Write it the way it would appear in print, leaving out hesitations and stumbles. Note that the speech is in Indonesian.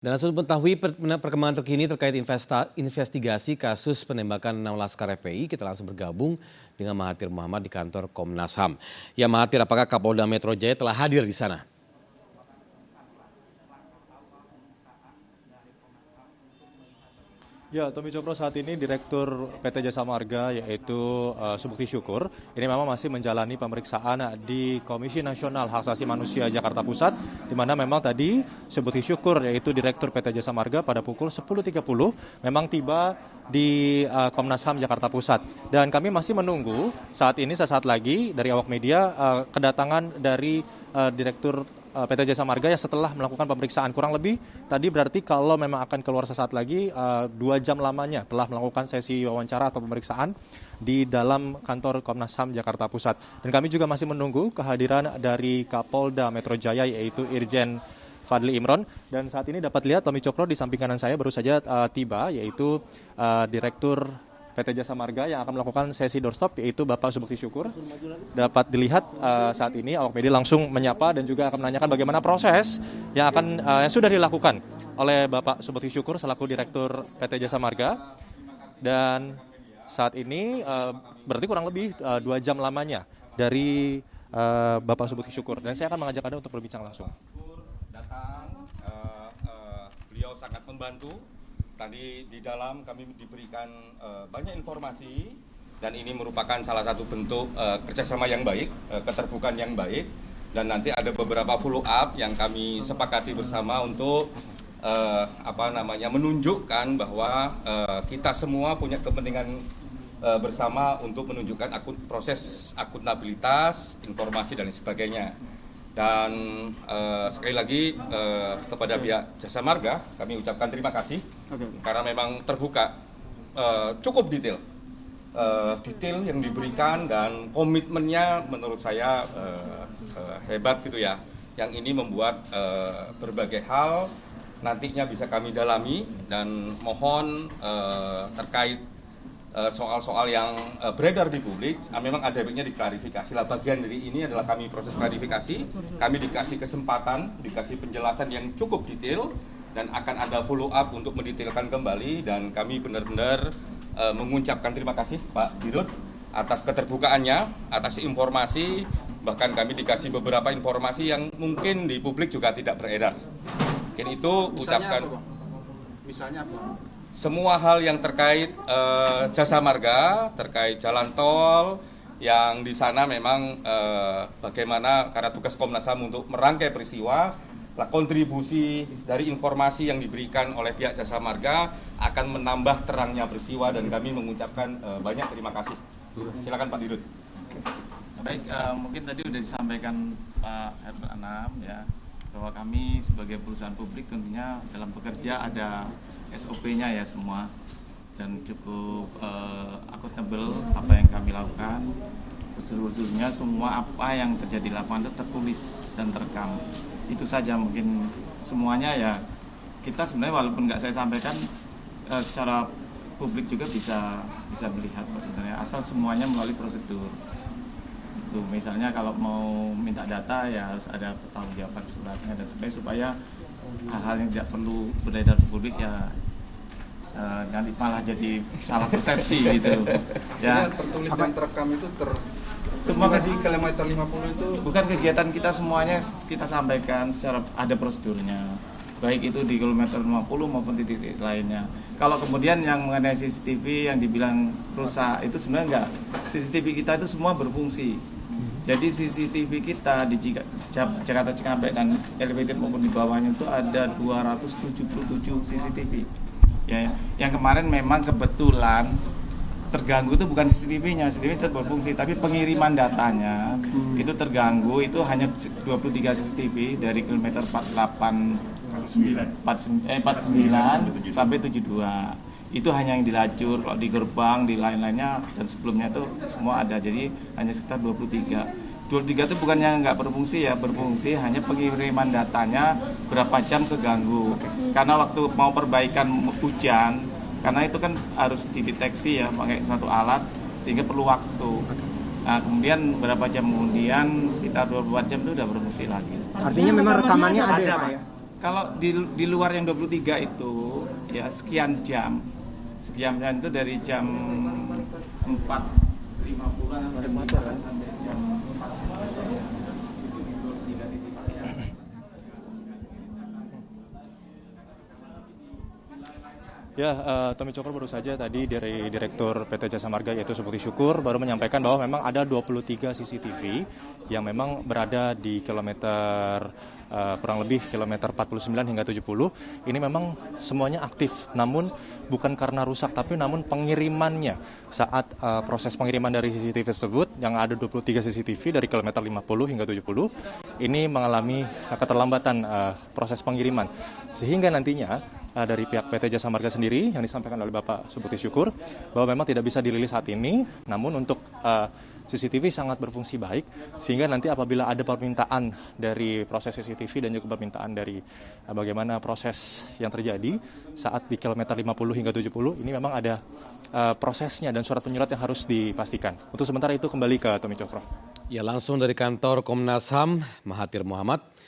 Dan langsung mengetahui perkembangan terkini terkait investigasi kasus penembakan 6 Laskar FPI, kita langsung bergabung dengan Mahathir Mohamad di kantor Komnas HAM. Ya Mahathir, apakah Kapolda Metro Jaya telah hadir di sana? Ya, Tommy Cokro saat ini Direktur PT Jasa Marga yaitu Subukti Syukur ini memang masih menjalani pemeriksaan di Komisi Nasional Hak Asasi Manusia Jakarta Pusat, di mana memang tadi Subukti Syukur yaitu Direktur PT Jasa Marga pada pukul 10.30 memang tiba di Komnas HAM Jakarta Pusat. Dan kami masih menunggu saat ini sesaat lagi dari awak media kedatangan dari Direktur PT Jasa Marga yang setelah melakukan pemeriksaan kurang lebih tadi berarti kalau memang akan keluar sesaat lagi 2 jam lamanya telah melakukan sesi wawancara atau pemeriksaan di dalam kantor Komnas HAM Jakarta Pusat. Dan kami juga masih menunggu kehadiran dari Kapolda Metro Jaya yaitu Irjen Fadli Imron. Dan saat ini dapat lihat Tommy Cokro di samping kanan saya baru saja tiba yaitu Direktur PT Jasa Marga yang akan melakukan sesi doorstop yaitu Bapak Subukti Syukur. Dapat dilihat saat ini awak media langsung menyapa dan juga akan menanyakan bagaimana proses yang sudah dilakukan oleh Bapak Subukti Syukur selaku Direktur PT Jasa Marga. Dan saat ini berarti kurang lebih 2 jam lamanya dari Bapak Subukti Syukur. Dan saya akan mengajak Anda untuk berbincang langsung. Datang, beliau sangat membantu. Tadi di dalam kami diberikan banyak informasi dan ini merupakan salah satu bentuk kerjasama yang baik, keterbukaan yang baik, dan nanti ada beberapa follow up yang kami sepakati bersama untuk menunjukkan bahwa kita semua punya kepentingan bersama untuk menunjukkan proses akuntabilitas, informasi dan sebagainya. Dan sekali lagi kepada pihak Jasa Marga kami ucapkan terima kasih karena memang terbuka, cukup detail yang diberikan dan komitmennya menurut saya hebat gitu ya. Yang ini membuat berbagai hal nantinya bisa kami dalami dan mohon terkait soal-soal yang beredar di publik, memang ada baiknya diklarifikasi. Lah bagian dari ini adalah kami proses klarifikasi, kami dikasih kesempatan, dikasih penjelasan yang cukup detail dan akan ada follow up untuk mendetailkan kembali. Dan kami benar-benar mengucapkan terima kasih Pak Dirut atas keterbukaannya, atas informasi, bahkan kami dikasih beberapa informasi yang mungkin di publik juga tidak beredar. Mungkin itu ucapkan. Misalnya apa? Semua hal yang terkait Jasa Marga, terkait jalan tol, yang di sana memang bagaimana karena tugas Komnas HAM untuk merangkai peristiwa, kontribusi dari informasi yang diberikan oleh pihak Jasa Marga akan menambah terangnya peristiwa dan kami mengucapkan banyak terima kasih. Silakan Pak Dirut. Baik, mungkin tadi sudah disampaikan Pak Herbert Anam ya, bahwa kami sebagai perusahaan publik tentunya dalam bekerja ada SOP-nya ya semua dan cukup akuntabel apa yang kami lakukan. Khususnya semua apa yang terjadi di lapangan itu tertulis dan terekam. Itu saja mungkin semuanya ya kita sebenarnya walaupun nggak saya sampaikan secara publik juga bisa melihat sebenarnya asal semuanya melalui prosedur. Itu misalnya kalau mau minta data ya harus ada pertanggungjawaban suratnya dan sebagainya supaya hal-hal yang tidak perlu beredar di publik ya nanti malah jadi salah persepsi gitu ya. Tertulis dan terekam itu semua di kilometer 50 itu bukan kegiatan kita semuanya kita sampaikan secara ada prosedurnya, baik itu di kilometer 50 maupun titik-titik lainnya. Kalau kemudian yang mengenai CCTV yang dibilang rusak itu sebenarnya enggak, CCTV kita itu semua berfungsi. Jadi CCTV kita di Jakarta Cikampek dan elevated maupun di bawahnya itu ada 277 CCTV. Ya, yang kemarin memang kebetulan terganggu itu bukan CCTV-nya, CCTV tetap berfungsi, tapi pengiriman datanya itu terganggu, itu hanya 23 CCTV dari kilometer 49 sampai 72. Itu hanya yang di lajur, kalau di gerbang, di lain-lainnya dan sebelumnya itu semua ada, jadi hanya sekitar 23 itu bukan yang nggak berfungsi ya, berfungsi hanya pengiriman datanya berapa jam keganggu. Karena waktu mau perbaikan hujan, karena itu kan harus dideteksi ya pakai satu alat sehingga perlu waktu. Nah kemudian berapa jam kemudian sekitar 24 jam itu udah berfungsi lagi. Artinya memang rekamannya ada ya Pak ya? Kalau di luar yang 23 itu ya sekian jam itu dari jam 4.50-an sampai jam 4. Ya, Tommy Cokro baru saja tadi dari Direktur PT Jasa Marga yaitu Subukti Syukur baru menyampaikan bahwa memang ada 23 CCTV yang memang berada di kilometer kurang lebih kilometer 49 hingga 70. Ini memang semuanya aktif, namun bukan karena rusak, tapi namun pengirimannya saat proses pengiriman dari CCTV tersebut yang ada 23 CCTV dari kilometer 50 hingga 70 ini mengalami keterlambatan proses pengiriman sehingga nantinya dari pihak PT Jasa Marga sendiri yang disampaikan oleh Bapak Subukti Syukur bahwa memang tidak bisa dirilis saat ini, namun untuk CCTV sangat berfungsi baik sehingga nanti apabila ada permintaan dari proses CCTV dan juga permintaan dari bagaimana proses yang terjadi saat di kilometer 50 hingga 70 ini memang ada prosesnya dan surat penyurat yang harus dipastikan. Untuk sementara itu kembali ke Tommy Cokro. Ya, langsung dari kantor Komnas HAM, Mahathir Mohamad.